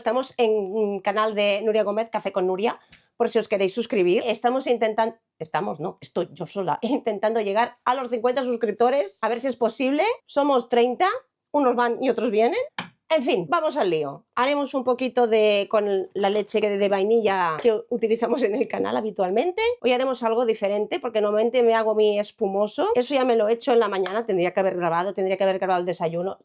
Estamos en el canal de Nuria Gómez, Café con Nuria, por si os queréis suscribir. Estoy yo sola intentando llegar a los 50 suscriptores, a ver si es posible. Somos 30, unos van y otros vienen. En fin, vamos al lío. Haremos un poquito con la leche de vainilla que utilizamos en el canal habitualmente. Hoy haremos algo diferente porque normalmente me hago mi espumoso. Eso ya me lo he hecho en la mañana, tendría que haber grabado el desayuno.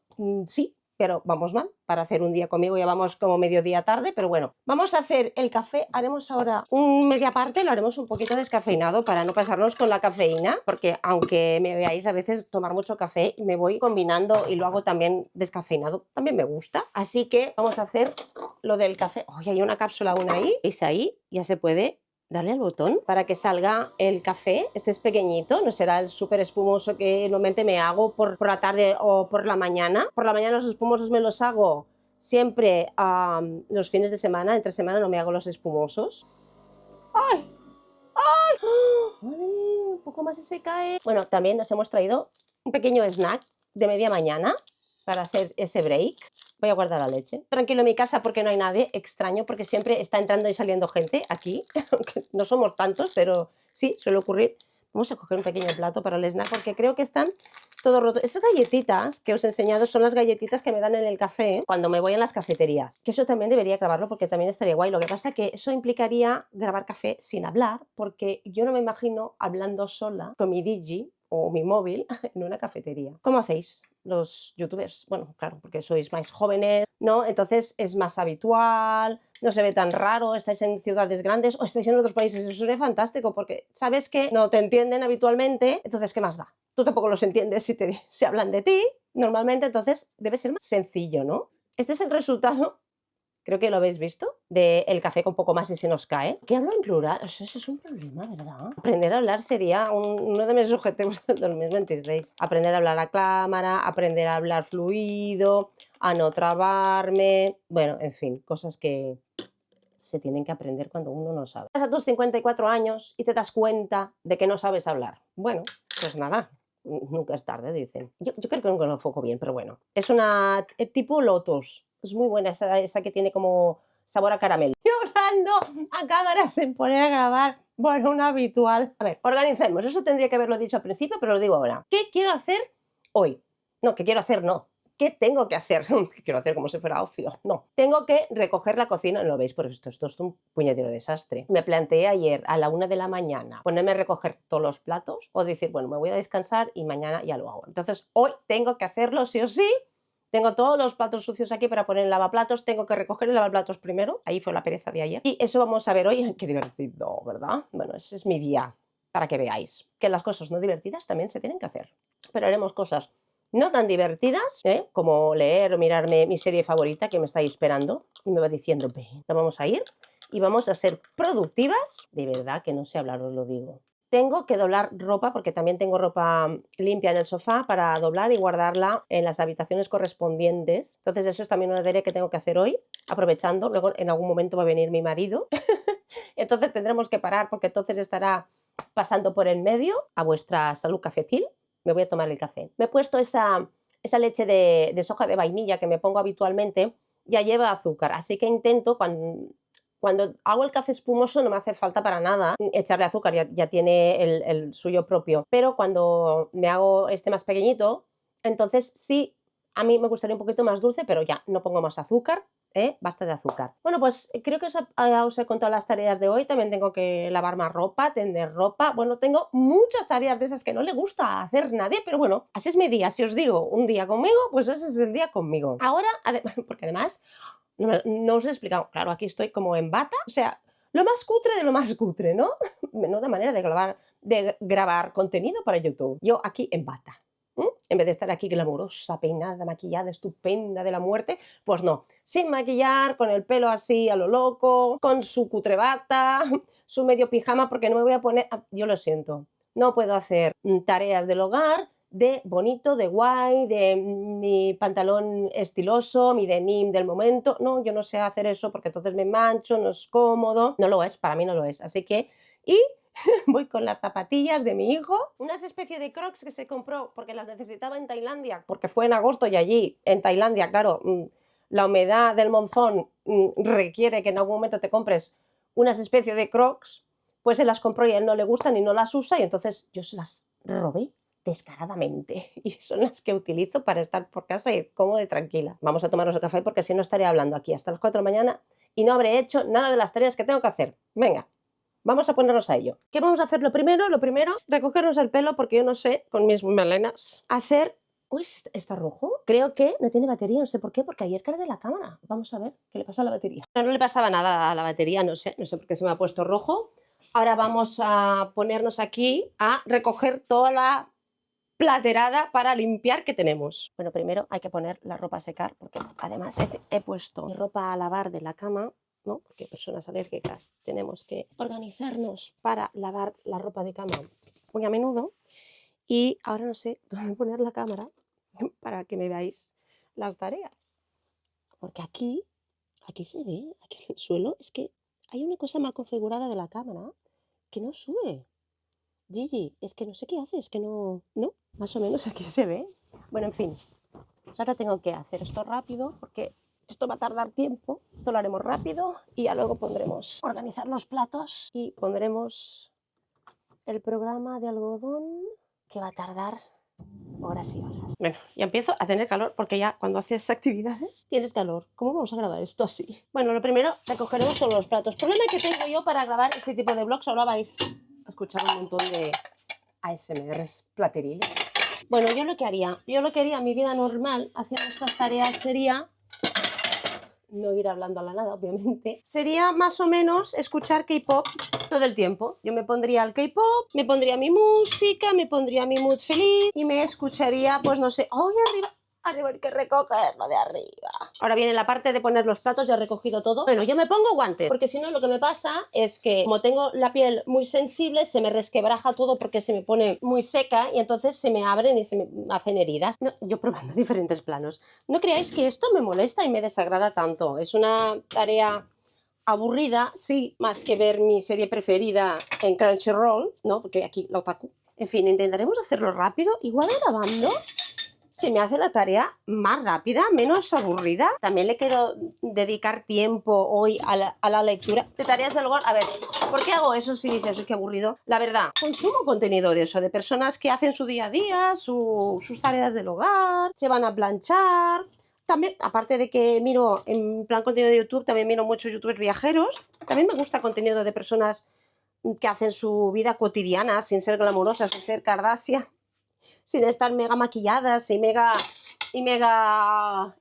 Sí, pero vamos mal. Para hacer un día conmigo ya vamos como mediodía tarde, pero bueno. Vamos a hacer el café. Haremos ahora media parte, lo haremos un poquito descafeinado para no pasarnos con la cafeína, porque aunque me veáis a veces tomar mucho café, me voy combinando y lo hago también descafeinado. También me gusta. Así que vamos a hacer lo del café. ¡Ay, hay una cápsula aún ahí! ¿Veis ahí? Ya se puede darle al botón para que salga el café. Este es pequeñito, no será el súper espumoso que normalmente me hago por la tarde o por la mañana. Por la mañana los espumosos me los hago siempre los fines de semana. Entre semana no me hago los espumosos. ¡Ay! ¡Ay! ¡Oh! Madre mía, un poco más y se cae. Bueno, también nos hemos traído un pequeño snack de media mañana para hacer ese break. Voy a guardar la leche. Tranquilo en mi casa porque no hay nadie. Extraño porque siempre está entrando y saliendo gente aquí. Aunque no somos tantos, pero sí, suele ocurrir. Vamos a coger un pequeño plato para el snack porque creo que están todo roto. Esas galletitas que os he enseñado son las galletitas que me dan en el café cuando me voy en las cafeterías. Que eso también debería grabarlo porque también estaría guay. Lo que pasa es que eso implicaría grabar café sin hablar porque yo no me imagino hablando sola con mi Digi o mi móvil en una cafetería. ¿Cómo hacéis los youtubers? Bueno, claro, porque sois más jóvenes, ¿no? Entonces es más habitual, no se ve tan raro, estáis en ciudades grandes o estáis en otros países. Eso sería fantástico porque sabes que no te entienden habitualmente, entonces ¿qué más da? Tú tampoco los entiendes si hablan de ti normalmente, entonces debe ser más sencillo, ¿no? Este es el resultado. Creo que lo habéis visto, del café con poco más y se nos cae. ¿Qué hablo en plural? Ese es un problema, ¿verdad? Aprender a hablar sería uno de mis objetivos del 2026. Aprender a hablar a cámara, aprender a hablar fluido, a no trabarme. Bueno, en fin, cosas que se tienen que aprender cuando uno no sabe. Vas a tus 54 años y te das cuenta de que no sabes hablar. Bueno, pues nada. Nunca es tarde, dicen. Yo creo que nunca lo enfoco bien, pero bueno. Es una tipo Lotus. Es muy buena esa que tiene como sabor a caramelo. Yo hablando a cámara sin poner a grabar. Bueno, un habitual. A ver, organicemos. Eso tendría que haberlo dicho al principio, pero lo digo ahora. ¿Qué quiero hacer hoy? No, ¿qué quiero hacer? No. ¿Qué tengo que hacer? ¿Qué quiero hacer como si fuera ocio? No. Tengo que recoger la cocina. No lo veis, porque esto es un puñetero desastre. Me planteé ayer a la 1 de la mañana ponerme a recoger todos los platos o decir, bueno, me voy a descansar y mañana ya lo hago. Entonces, hoy tengo que hacerlo sí o sí. Tengo todos los platos sucios aquí para poner en lavaplatos. Tengo que recoger el lavaplatos primero. Ahí fue la pereza de ayer. Y eso vamos a ver hoy. Qué divertido, ¿verdad? Bueno, ese es mi día para que veáis que las cosas no divertidas también se tienen que hacer. Pero haremos cosas no tan divertidas, como leer o mirarme mi serie favorita que me estáis esperando y me va diciendo, ven, vamos a ir y vamos a ser productivas. De verdad que no sé hablar, os lo digo. Tengo que doblar ropa porque también tengo ropa limpia en el sofá para doblar y guardarla en las habitaciones correspondientes. Entonces eso es también una tarea que tengo que hacer hoy, aprovechando. Luego en algún momento va a venir mi marido. Entonces tendremos que parar porque entonces estará pasando por el medio a vuestra salud cafetil. Me voy a tomar el café. Me he puesto esa leche de soja de vainilla que me pongo habitualmente, ya lleva azúcar, así que intento cuando hago el café espumoso no me hace falta para nada echarle azúcar, ya tiene el suyo propio, pero cuando me hago este más pequeñito, entonces sí, a mí me gustaría un poquito más dulce, pero ya no pongo más azúcar. Basta de azúcar. Bueno, pues creo que os he contado las tareas de hoy. También tengo que lavar más ropa, tender ropa. Bueno, tengo muchas tareas de esas que no le gusta hacer nadie, pero bueno, así es mi día. Si os digo un día conmigo, pues ese es el día conmigo. Ahora, porque además, no os he explicado, claro, aquí estoy como en bata, o sea, lo más cutre de lo más cutre, ¿no? Menuda manera de grabar contenido para YouTube. Yo aquí en bata. En vez de estar aquí glamurosa, peinada, maquillada, estupenda de la muerte, pues no, sin maquillar, con el pelo así a lo loco, con su cutrebata, su medio pijama, porque no me voy a poner, yo lo siento, no puedo hacer tareas del hogar de bonito, de guay, de mi pantalón estiloso, mi denim del momento, no, yo no sé hacer eso porque entonces me mancho, no es cómodo, no lo es, para mí no lo es, así que, voy con las zapatillas de mi hijo, unas especie de crocs que se compró porque las necesitaba en Tailandia, porque fue en agosto y allí, en Tailandia, claro, la humedad del monzón requiere que en algún momento te compres unas especies de Crocs, pues él las compró y a él no le gustan y no las usa, y entonces yo se las robé descaradamente, y son las que utilizo para estar por casa y cómoda y tranquila. Vamos a tomarnos el café porque si no estaré hablando aquí hasta las 4 de la mañana y no habré hecho nada de las tareas que tengo que hacer. Venga, vamos a ponernos a ello. ¿Qué vamos a hacer? Lo primero es recogernos el pelo, porque yo no sé con mis melenas hacer... Uy, ¿está rojo? Creo que no tiene batería, no sé por qué, porque ayer cargué la cámara. Vamos a ver qué le pasa a la batería. No le pasaba nada a la batería, no sé por qué se me ha puesto rojo. Ahora vamos a ponernos aquí a recoger toda la platerada para limpiar que tenemos. Bueno, primero hay que poner la ropa a secar, porque además he puesto mi ropa a lavar de la cama, ¿no? Porque personas alérgicas tenemos que organizarnos para lavar la ropa de cama muy a menudo. Y ahora no sé dónde poner la cámara para que me veáis las tareas. Porque aquí se ve, aquí en el suelo, es que hay una cosa mal configurada de la cámara que no sube. Gigi, es que no sé qué hace, es que no, más o menos aquí se ve. Bueno, en fin, pues ahora tengo que hacer esto rápido porque esto va a tardar tiempo. Esto lo haremos rápido y ya luego pondremos organizar los platos y pondremos el programa de algodón, que va a tardar horas y horas. Bueno, ya empiezo a tener calor porque ya cuando haces actividades tienes calor. ¿Cómo vamos a grabar esto así? Bueno, lo primero, recogeremos todos los platos. El problema que tengo yo para grabar ese tipo de vlogs, ahora vais a escuchar un montón de ASMRs plateriles. Bueno, yo lo que haría en mi vida normal haciendo estas tareas sería... no ir hablando a la nada, obviamente, sería más o menos escuchar K-pop todo el tiempo. Yo me pondría el K-pop, me pondría mi música, me pondría mi mood feliz y me escucharía, pues no sé, ¡ay, arriba! Arriba hay que recogerlo de arriba. Ahora viene la parte de poner los platos, ya he recogido todo. Bueno, yo me pongo guantes, porque si no lo que me pasa es que como tengo la piel muy sensible, se me resquebraja todo porque se me pone muy seca y entonces se me abren y se me hacen heridas. No, yo probando diferentes planos. No creáis que esto me molesta y me desagrada tanto. Es una tarea aburrida, sí, más que ver mi serie preferida en Crunchyroll, ¿no? Porque aquí la otaku. En fin, intentaremos hacerlo rápido. Igual grabando se me hace la tarea más rápida, menos aburrida. También le quiero dedicar tiempo hoy a la lectura de tareas del hogar. A ver, ¿por qué hago eso si dices, qué aburrido? La verdad, consumo contenido de eso, de personas que hacen su día a día, sus tareas del hogar, se van a planchar. También, aparte de que miro en plan contenido de YouTube, también miro muchos youtubers viajeros. También me gusta contenido de personas que hacen su vida cotidiana, sin ser glamurosas, sin ser Kardashian, sin estar mega maquilladas y mega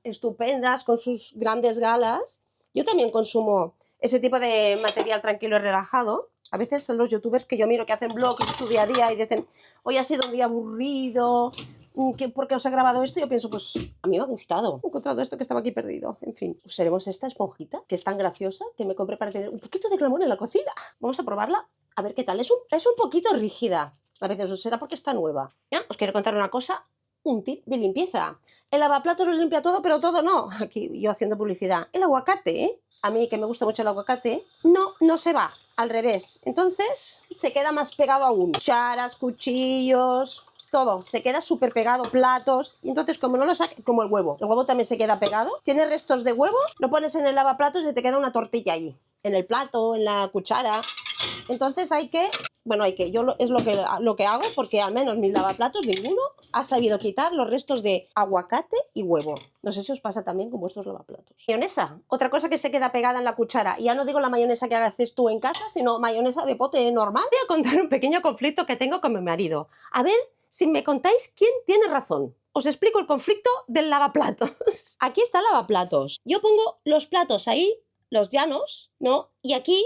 estupendas con sus grandes galas. Yo también consumo ese tipo de material tranquilo y relajado. A veces son los youtubers que yo miro que hacen vlogs de su día a día y dicen, hoy ha sido un día aburrido, ¿por qué os he grabado esto? Y yo pienso, pues a mí me ha gustado, he encontrado esto que estaba aquí perdido. En fin, usaremos esta esponjita que es tan graciosa que me compré para tener un poquito de glamour en la cocina. Vamos a probarla, a ver qué tal. Es un poquito rígida. A veces os será porque está nueva. ¿Ya? Os quiero contar una cosa, un tip de limpieza. El lavaplatos lo limpia todo, pero todo no. Aquí yo haciendo publicidad. El aguacate, a mí que me gusta mucho el aguacate, no se va, al revés. Entonces se queda más pegado aún. Cucharas, cuchillos, todo. Se queda súper pegado, platos. Y entonces como no lo saques, como el huevo también se queda pegado. Tienes restos de huevo, lo pones en el lavaplatos y te queda una tortilla allí. En el plato, en la cuchara. Entonces es lo que hago, porque al menos mis lavaplatos, ninguno ha sabido quitar los restos de aguacate y huevo. No sé si os pasa también con vuestros lavaplatos. Mayonesa, otra cosa que se queda pegada en la cuchara. Y ya no digo la mayonesa que haces tú en casa, sino mayonesa de pote normal. Voy a contar un pequeño conflicto que tengo con mi marido. A ver si me contáis quién tiene razón. Os explico el conflicto del lavaplatos. Aquí está el lavaplatos. Yo pongo los platos ahí, los llanos, ¿no? Y aquí...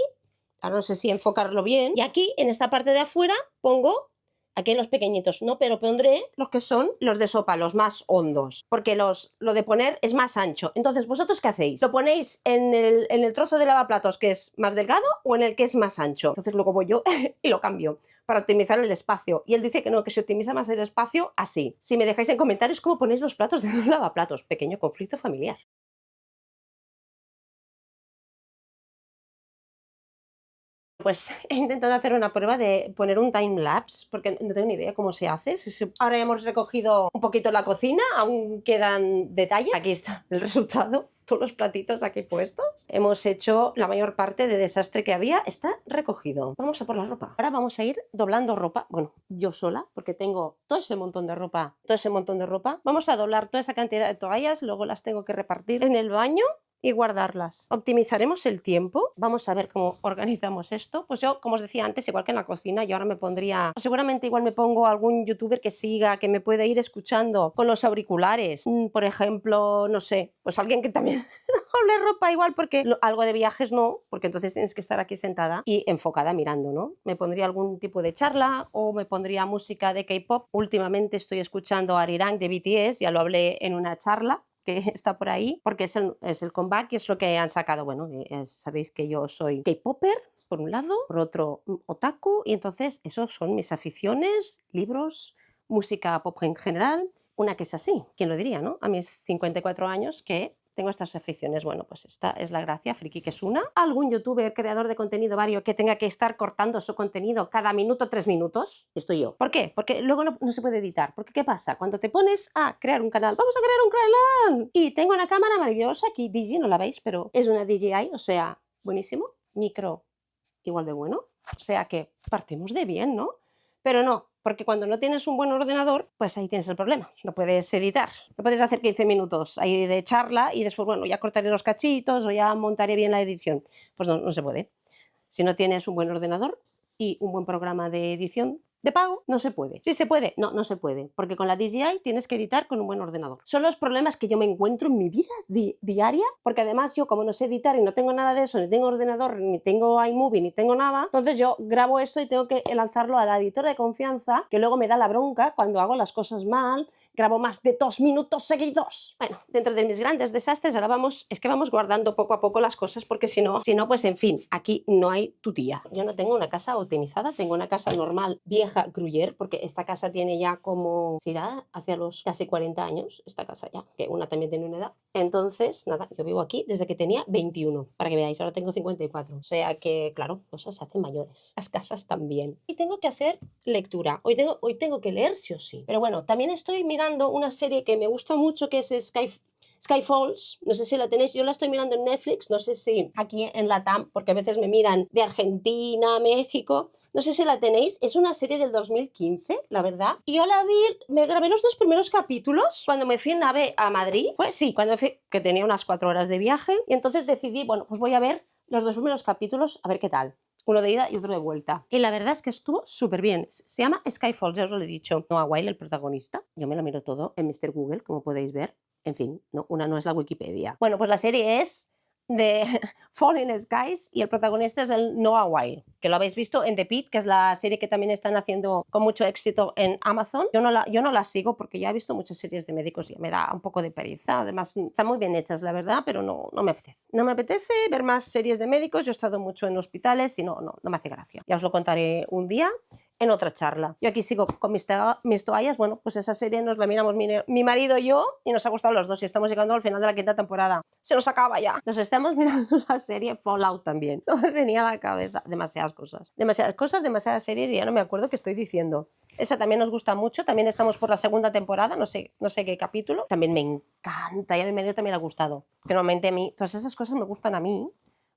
ahora no sé si enfocarlo bien. Y aquí, en esta parte de afuera, pongo, aquí los pequeñitos, ¿no? Pero pondré los que son los de sopa, los más hondos. Porque lo de poner es más ancho. Entonces, ¿vosotros qué hacéis? ¿Lo ponéis en el trozo de lavaplatos que es más delgado o en el que es más ancho? Entonces luego voy yo y lo cambio para optimizar el espacio. Y él dice que no, que se optimiza más el espacio así. Si me dejáis en comentarios cómo ponéis los platos de los lavaplatos. Pequeño conflicto familiar. Pues he intentado hacer una prueba de poner un time-lapse, porque no tengo ni idea cómo se hace. Ahora ya hemos recogido un poquito la cocina, aún quedan detalles. Aquí está el resultado, todos los platitos aquí puestos. Hemos hecho la mayor parte de desastre que había, está recogido. Vamos a por la ropa. Ahora vamos a ir doblando ropa, bueno, yo sola, porque tengo todo ese montón de ropa, Vamos a doblar toda esa cantidad de toallas, luego las tengo que repartir en el baño y guardarlas. Optimizaremos el tiempo. Vamos a ver cómo organizamos esto. Pues yo, como os decía antes, igual que en la cocina, yo ahora me pondría, seguramente igual me pongo algún youtuber que siga, que me pueda ir escuchando con los auriculares. Por ejemplo, no sé, pues alguien que también doble ropa igual, porque algo de viajes no, porque entonces tienes que estar aquí sentada y enfocada mirando, ¿no? Me pondría algún tipo de charla o me pondría música de K-pop. Últimamente estoy escuchando a Arirang de BTS, ya lo hablé en una charla que está por ahí, porque es el comeback y es lo que han sacado. Bueno, sabéis que yo soy K-popper, por un lado, por otro otaku, y entonces esos son mis aficiones, libros, música pop en general, una que es así, ¿quién lo diría, no? A mis 54 años que tengo estas aficiones. Bueno, pues esta es la gracia, friki que es una. Algún youtuber, creador de contenido vario que tenga que estar cortando su contenido cada minuto 3 minutos, estoy yo. ¿Por qué? Porque luego no se puede editar. Porque ¿qué pasa? Cuando te pones a crear un canal, vamos a crear un canal, y tengo una cámara maravillosa aquí, DJI, no la veis, pero es una DJI, o sea, buenísimo, micro igual de bueno, o sea que partimos de bien, ¿no? Pero no, porque cuando no tienes un buen ordenador, pues ahí tienes el problema. No puedes editar, no puedes hacer 15 minutos ahí de charla y después, bueno, ya cortaré los cachitos o ya montaré bien la edición. Pues no se puede. Si no tienes un buen ordenador y un buen programa de edición de pago, no se puede. ¿Sí se puede? No se puede, porque con la DJI tienes que editar con un buen ordenador. Son los problemas que yo me encuentro en mi vida diaria, porque además yo, como no sé editar y no tengo nada de eso, ni tengo ordenador, ni tengo iMovie, ni tengo nada, entonces yo grabo esto y tengo que lanzarlo a la editora de confianza, que luego me da la bronca cuando hago las cosas mal, grabo más de 2 minutos seguidos. Bueno, dentro de mis grandes desastres ahora vamos guardando poco a poco las cosas, porque si no, pues en fin, aquí no hay tutía. Yo no tengo una casa optimizada, tengo una casa normal, vieja, Gruyère, porque esta casa tiene ya como, si irá hacia los casi 40 años, esta casa ya, que una también tiene una edad. Entonces, nada, yo vivo aquí desde que tenía 21, para que veáis, ahora tengo 54. O sea que, claro, cosas se hacen mayores, las casas también. Y tengo que hacer lectura, hoy tengo que leer sí o sí. Pero bueno, también estoy mirando una serie que me gusta mucho, que es Skyfalls, no sé si la tenéis, yo la estoy mirando en Netflix, no sé si aquí en Latam, porque a veces me miran de Argentina, México, no sé si la tenéis, es una serie del 2015, la verdad, y yo la vi, me grabé los 2 primeros capítulos cuando me fui en nave a Madrid, pues sí, cuando me fui, que tenía unas 4 horas de viaje, y entonces decidí, bueno, pues voy a ver los 2 primeros capítulos, a ver qué tal. Uno de ida y otro de vuelta. Y la verdad es que estuvo súper bien. Se llama Skyfall, ya os lo he dicho. Noah Wyle, el protagonista. Yo me lo miro todo en Mr. Google, como podéis ver. En fin, no, una no es la Wikipedia. Bueno, pues la serie es de Falling Skies y el protagonista es el Noah Wyle, que lo habéis visto en The Pitt, que es la serie que también están haciendo con mucho éxito en Amazon. Yo no la sigo porque ya he visto muchas series de médicos y me da un poco de pereza. Además, están muy bien hechas, la verdad, pero no me apetece. No me apetece ver más series de médicos. Yo he estado mucho en hospitales y no me hace gracia. Ya os lo contaré un día en otra charla. Yo aquí sigo con mis toallas. Bueno, pues esa serie nos la miramos mi marido y yo y nos ha gustado los dos y estamos llegando al final de la 5ª temporada. Se nos acaba ya. Nos estamos mirando la serie Fallout también. No me venía a la cabeza. Demasiadas cosas, demasiadas series y ya no me acuerdo qué estoy diciendo. Esa también nos gusta mucho. También estamos por la 2ª temporada, no sé qué capítulo. También me encanta y a mi marido también le ha gustado. Que normalmente a mí, todas esas cosas me gustan a mí,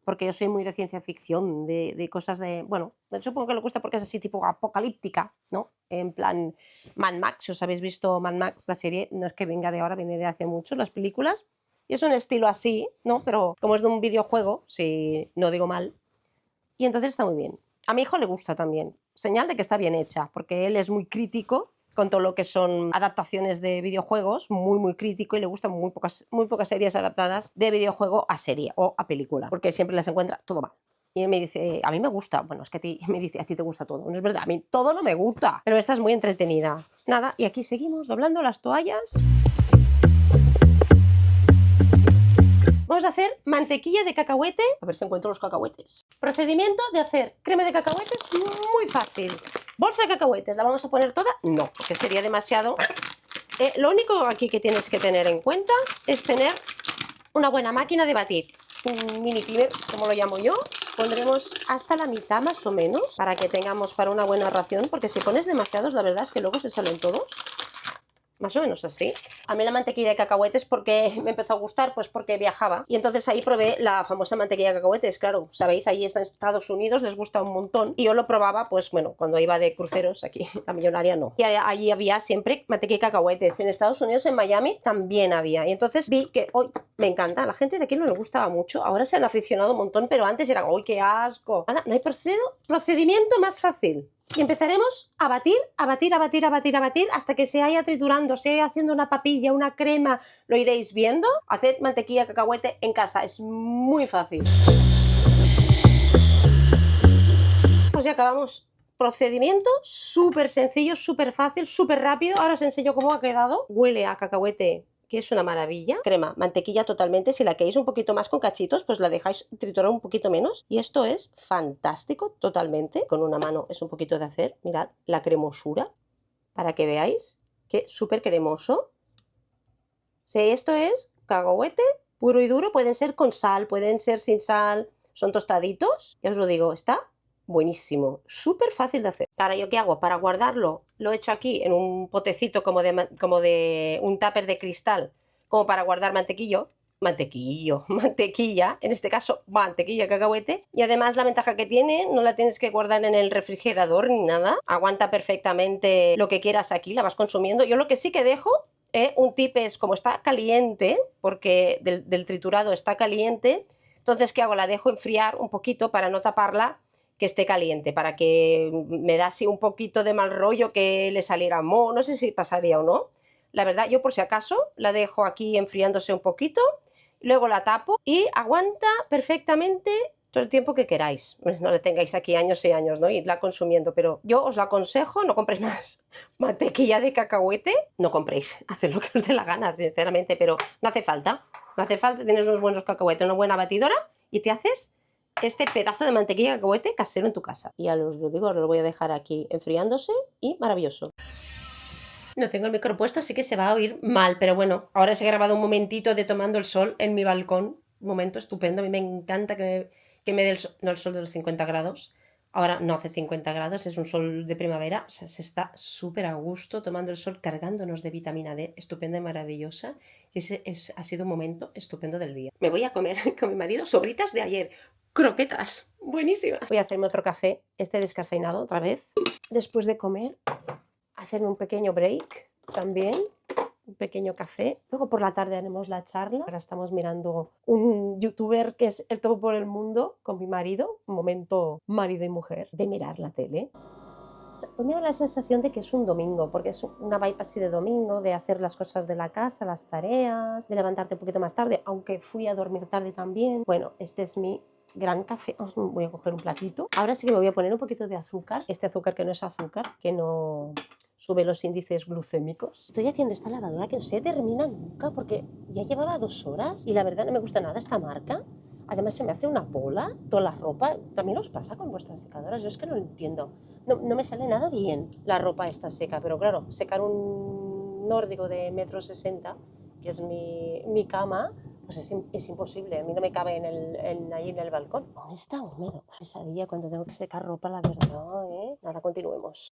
porque yo soy muy de ciencia ficción, de cosas de... Bueno, supongo que le gusta porque es así tipo apocalíptica, ¿no? En plan Mad Max, ¿os habéis visto Mad Max? La serie no es que venga de ahora, viene de hace mucho, las películas. Y es un estilo así, ¿no? Pero como es de un videojuego, si no digo mal, y entonces está muy bien. A mi hijo le gusta también, señal de que está bien hecha, porque él es muy crítico con todo lo que son adaptaciones de videojuegos, muy crítico, y le gustan muy pocas series adaptadas de videojuego a serie o a película, porque siempre las encuentra todo mal. Y él me dice, a mí me gusta, bueno, es que me dice, a ti te gusta todo. No es verdad, a mí todo no me gusta, pero esta es muy entretenida. Nada, y aquí seguimos doblando las toallas. Vamos a hacer mantequilla de cacahuete. A ver si encuentro los cacahuetes. Procedimiento de hacer crema de cacahuetes muy fácil. Bolsa de cacahuetes, ¿la vamos a poner toda? No, porque sería demasiado. Lo único aquí que tienes que tener en cuenta es tener una buena máquina de batir. Un mini primer, como lo llamo yo. Pondremos hasta la mitad más o menos, para que tengamos para una buena ración, porque si pones demasiados, la verdad es que luego se salen todos. Más o menos así. A mí la mantequilla de cacahuetes, porque me empezó a gustar, pues porque viajaba. Y entonces ahí probé la famosa mantequilla de cacahuetes, claro, sabéis, ahí está en Estados Unidos, les gusta un montón. Y yo lo probaba, pues bueno, cuando iba de cruceros aquí, la millonaria no. Y allí había siempre mantequilla de cacahuetes. En Estados Unidos, en Miami, también había. Y entonces vi que hoy me encanta. A la gente de aquí no le gustaba mucho. Ahora se han aficionado un montón, pero antes era, ¡uy, qué asco! Nada, no hay procedimiento más fácil. Y empezaremos a batir, a batir, a batir, a batir, a batir, hasta que se vaya triturando, se vaya haciendo una papilla, una crema, lo iréis viendo. Haced mantequilla de cacahuete en casa, es muy fácil. Pues ya acabamos. Procedimiento súper sencillo, súper fácil, súper rápido. Ahora os enseño cómo ha quedado. Huele a cacahuete, que es una maravilla. Crema, mantequilla totalmente. Si la queréis un poquito más con cachitos, pues la dejáis triturar un poquito menos. Y esto es fantástico totalmente. Con una mano es un poquito de hacer. Mirad la cremosura, para que veáis que súper cremoso. Si esto es cacahuete puro y duro, pueden ser con sal, pueden ser sin sal. Son tostaditos. Ya os lo digo, está buenísimo, súper fácil de hacer. Ahora, ¿yo qué hago? Para guardarlo, lo he hecho aquí en un potecito como de un tupper de cristal, como para guardar mantequilla, en este caso mantequilla cacahuete. Y además la ventaja que tiene, no la tienes que guardar en el refrigerador ni nada, aguanta perfectamente lo que quieras aquí, la vas consumiendo. Yo lo que sí que dejo, un tip es, como está caliente, porque del triturado está caliente, entonces ¿qué hago? La dejo enfriar un poquito para no taparla, que esté caliente, para que me da así un poquito de mal rollo que le saliera moho, no sé si pasaría o no. La verdad, yo por si acaso la dejo aquí enfriándose un poquito, luego la tapo y aguanta perfectamente todo el tiempo que queráis. No le tengáis aquí años y años, ¿no? Irla consumiendo, pero yo os lo aconsejo, no compréis más mantequilla de cacahuete, no compréis, haced lo que os dé la gana, sinceramente, pero no hace falta. No hace falta, tienes unos buenos cacahuetes, una buena batidora y te haces este pedazo de mantequilla de cacahuete casero en tu casa. Y ya os lo digo, lo voy a dejar aquí enfriándose y maravilloso. No tengo el micro puesto, así que se va a oír mal, pero bueno, ahora os he grabado un momentito de tomando el sol en mi balcón. Un momento estupendo, a mí me encanta que me dé el sol, no el sol de los 50 grados. Ahora no hace 50 grados, es un sol de primavera, o sea, se está súper a gusto tomando el sol, cargándonos de vitamina D, estupenda y maravillosa. Y ha sido un momento estupendo del día. Me voy a comer con mi marido sobritas de ayer, croquetas, buenísimas. Voy a hacerme otro café, este descafeinado otra vez. Después de comer, hacerme un pequeño break también. Un pequeño café. Luego por la tarde haremos la charla. Ahora estamos mirando un youtuber que es el todo por el mundo con mi marido. Un momento marido y mujer de mirar la tele. Pues me da la sensación de que es un domingo, porque es una vibe así de domingo, de hacer las cosas de la casa, las tareas, de levantarte un poquito más tarde, aunque fui a dormir tarde también. Bueno, este es mi gran café. Voy a coger un platito. Ahora sí que me voy a poner un poquito de azúcar. Este azúcar que no es azúcar, que no sube los índices glucémicos. Estoy haciendo esta lavadora que no se termina nunca porque ya llevaba 2 horas y la verdad no me gusta nada esta marca. Además se me hace una bola toda la ropa. ¿También os pasa con vuestras secadoras? Yo es que no lo entiendo. No me sale nada bien la ropa esta seca, pero claro, secar un nórdico de 1,60 m, que es mi cama, pues es imposible. A mí no me cabe ahí en el balcón. Aún está húmedo. Pesadilla cuando tengo que secar ropa, la verdad, ¿eh? Nada, continuemos.